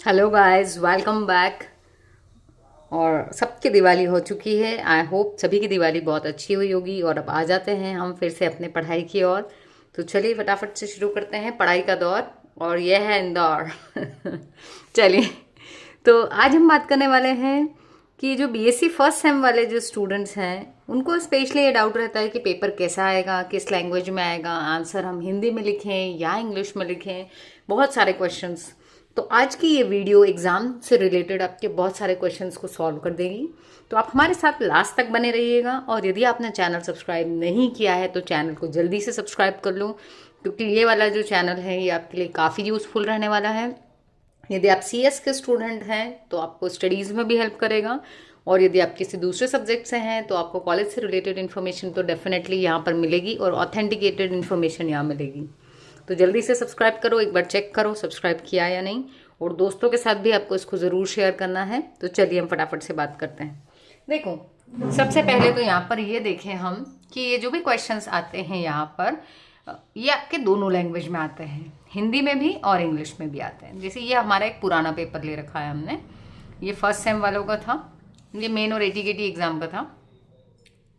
Hello guys, welcome back. और सबकी दिवाली हो चुकी है। आई होप सभी की दिवाली बहुत अच्छी हुई होगी। और अब आ जाते हैं हम फिर से अपने पढ़ाई की ओर। तो चलिए फटाफट से शुरू करते हैं पढ़ाई का दौर। और यह है इंदौर। चलिए, तो आज हम बात करने वाले हैं कि जो बीएससी फर्स्ट सेम वाले जो स्टूडेंट्स हैं उनको स्पेशली ये डाउट रहता है कि पेपर कैसा आएगा, किस लैंग्वेज में आएगा, आंसर हम हिंदी में लिखें या इंग्लिश में लिखें, बहुत सारे क्वेश्चंस। तो आज की ये वीडियो एग्जाम से रिलेटेड आपके बहुत सारे क्वेश्चंस को सॉल्व कर देगी। तो आप हमारे साथ लास्ट तक बने रहिएगा। और यदि आपने चैनल सब्सक्राइब नहीं किया है तो चैनल को जल्दी से सब्सक्राइब कर लो, क्योंकि ये वाला जो चैनल है ये आपके लिए काफ़ी यूज़फुल रहने वाला है। यदि आप सीएस के स्टूडेंट हैं तो आपको स्टडीज़ में भी हेल्प करेगा। और यदि आप किसी दूसरे सब्जेक्ट से हैं तो आपको कॉलेज से रिलेटेड इन्फॉर्मेशन तो डेफिनेटली यहाँ पर मिलेगी और ऑथेंटिकेटेड इन्फॉर्मेशन यहाँ मिलेगी। तो जल्दी से सब्सक्राइब करो, एक बार चेक करो सब्सक्राइब किया या नहीं। और दोस्तों के साथ भी आपको इसको ज़रूर शेयर करना है। तो चलिए हम फटाफट से बात करते हैं। देखो, सबसे पहले तो यहाँ पर ये देखें हम कि ये जो भी क्वेश्चंस आते हैं यहाँ पर ये आपके दोनों लैंग्वेज में आते हैं, हिंदी में भी और इंग्लिश में भी आते हैं। जैसे ये हमारा एक पुराना पेपर ले रखा है हमने, ये फर्स्ट सेम वालों का था, ये मेन और एटीकेटी एग्ज़ाम का था।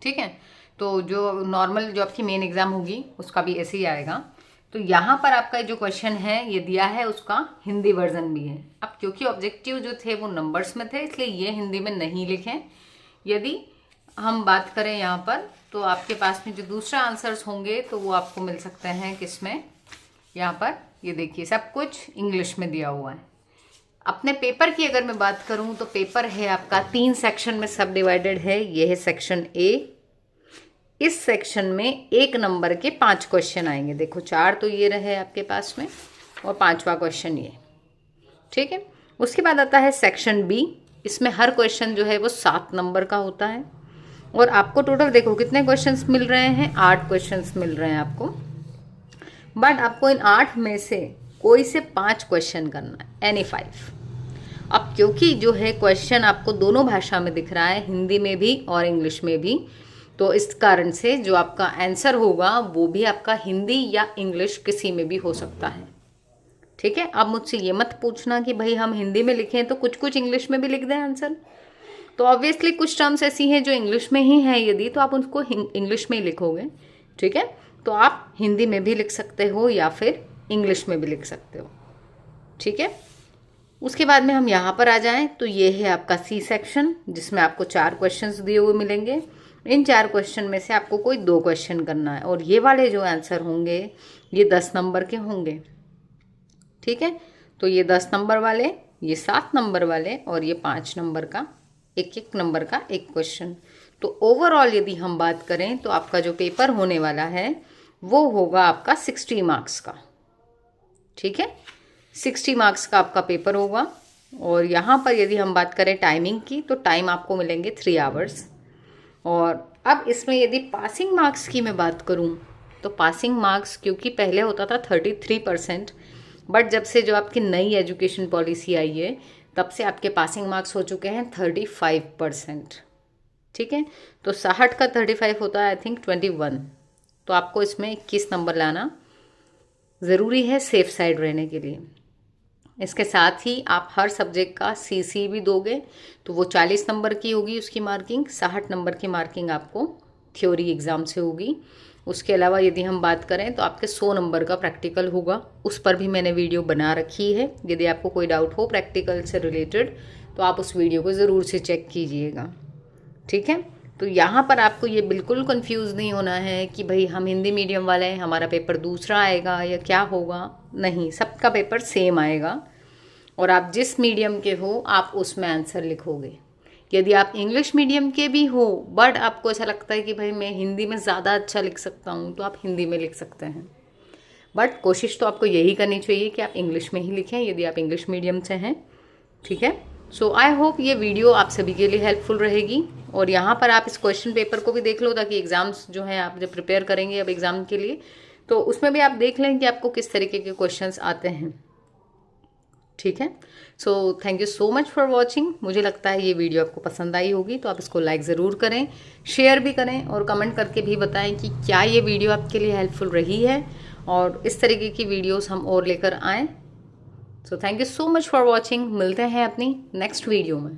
ठीक है, तो जो नॉर्मल जो आपकी मेन एग्ज़ाम होगी उसका भी ऐसे ही आएगा। तो यहाँ पर आपका जो क्वेश्चन है ये दिया है, उसका हिंदी वर्जन भी है। अब क्योंकि ऑब्जेक्टिव जो थे वो नंबर्स में थे इसलिए ये हिंदी में नहीं लिखें। यदि हम बात करें यहाँ पर तो आपके पास में जो दूसरा आंसर्स होंगे तो वो आपको मिल सकते हैं किसमें, यहाँ पर ये देखिए सब कुछ इंग्लिश में दिया हुआ है। अपने पेपर की अगर मैं बात करूँ तो पेपर है आपका 3 सेक्शन में सब डिवाइडेड है। ये है सेक्शन ए। इस सेक्शन में 1 नंबर के 5 क्वेश्चन आएंगे। देखो 4 तो ये रहे आपके पास में और 5वां क्वेश्चन ये। ठीक है, उसके बाद आता है सेक्शन बी। इसमें हर क्वेश्चन जो है वो 7 नंबर का होता है। और आपको टोटल देखो कितने क्वेश्चंस मिल रहे हैं, 8 क्वेश्चंस मिल रहे हैं आपको। बट आपको इन 8 में से कोई से 5 क्वेश्चन करना है, एनी 5। अब क्योंकि जो है क्वेश्चन आपको दोनों भाषा में दिख रहा है, हिंदी में भी और इंग्लिश में भी, तो इस कारण से जो आपका आंसर होगा वो भी आपका हिंदी या इंग्लिश किसी में भी हो सकता है। ठीक है, अब मुझसे ये मत पूछना कि भाई हम हिंदी में लिखें तो कुछ कुछ इंग्लिश में भी लिख दें आंसर। तो ऑब्वियसली कुछ टर्म्स ऐसी हैं जो इंग्लिश में ही हैं, यदि तो आप उनको इंग्लिश में ही लिखोगे। ठीक है, तो आप हिंदी में भी लिख सकते हो या फिर इंग्लिश में भी लिख सकते हो। ठीक है, उसके बाद में हम यहाँ पर आ जाएं तो ये है आपका सी सेक्शन, जिसमें आपको 4 क्वेश्चंस दिए हुए मिलेंगे। इन 4 क्वेश्चन में से आपको कोई 2 क्वेश्चन करना है और ये वाले जो आंसर होंगे ये 10 नंबर के होंगे। ठीक है, तो ये 10 नंबर वाले, ये 7 नंबर वाले और ये 5 नंबर का, एक नंबर का एक क्वेश्चन। तो ओवरऑल यदि हम बात करें तो आपका जो पेपर होने वाला है वो होगा आपका 60 मार्क्स का। ठीक है, 60 मार्क्स का आपका पेपर होगा। और यहाँ पर यदि हम बात करें टाइमिंग की तो टाइम आपको मिलेंगे 3 आवर्स। और अब इसमें यदि पासिंग मार्क्स की मैं बात करूं तो पासिंग मार्क्स क्योंकि पहले होता था 33%, बट जब से जो आपकी नई एजुकेशन पॉलिसी आई है तब से आपके पासिंग मार्क्स हो चुके हैं 35%। ठीक है, तो 60 का 35 होता है आई थिंक 21। तो आपको इसमें 21 नंबर लाना ज़रूरी है सेफ साइड रहने के लिए। इसके साथ ही आप हर सब्जेक्ट का सीसी भी दोगे तो वो 40 नंबर की होगी उसकी मार्किंग। 60 नंबर की मार्किंग आपको थ्योरी एग्ज़ाम से होगी। उसके अलावा यदि हम बात करें तो आपके 100 नंबर का प्रैक्टिकल होगा, उस पर भी मैंने वीडियो बना रखी है। यदि आपको कोई डाउट हो प्रैक्टिकल से रिलेटेड तो आप उस वीडियो को ज़रूर से चेक कीजिएगा। ठीक है, तो यहाँ पर आपको ये बिल्कुल कंफ्यूज नहीं होना है कि भाई हम हिंदी मीडियम वाले हैं हमारा पेपर दूसरा आएगा या क्या होगा। नहीं, सबका पेपर सेम आएगा और आप जिस मीडियम के हो आप उसमें आंसर लिखोगे। यदि आप इंग्लिश मीडियम के भी हो बट आपको ऐसा लगता है कि भाई मैं हिंदी में ज़्यादा अच्छा लिख सकता हूँ तो आप हिंदी में लिख सकते हैं। बट कोशिश तो आपको यही करनी चाहिए कि आप इंग्लिश में ही लिखें यदि आप इंग्लिश मीडियम से हैं। ठीक है, सो आई होप ये वीडियो आप सभी के लिए हेल्पफुल रहेगी। और यहाँ पर आप इस क्वेश्चन पेपर को भी देख लो ताकि एग्ज़ाम्स जो हैं आप जब प्रिपेयर करेंगे अब एग्ज़ाम के लिए तो उसमें भी आप देख लें कि आपको किस तरीके के क्वेश्चंस आते हैं। ठीक है, so thank you so much for watching. मुझे लगता है ये वीडियो आपको पसंद आई होगी तो आप इसको लाइक ज़रूर करें, शेयर भी करें और कमेंट करके भी बताएं कि क्या ये वीडियो आपके लिए हेल्पफुल रही है और इस तरीके की वीडियोस हम और लेकर आएँ। So thank you so much for watching. मिलते हैं अपनी नेक्स्ट वीडियो में।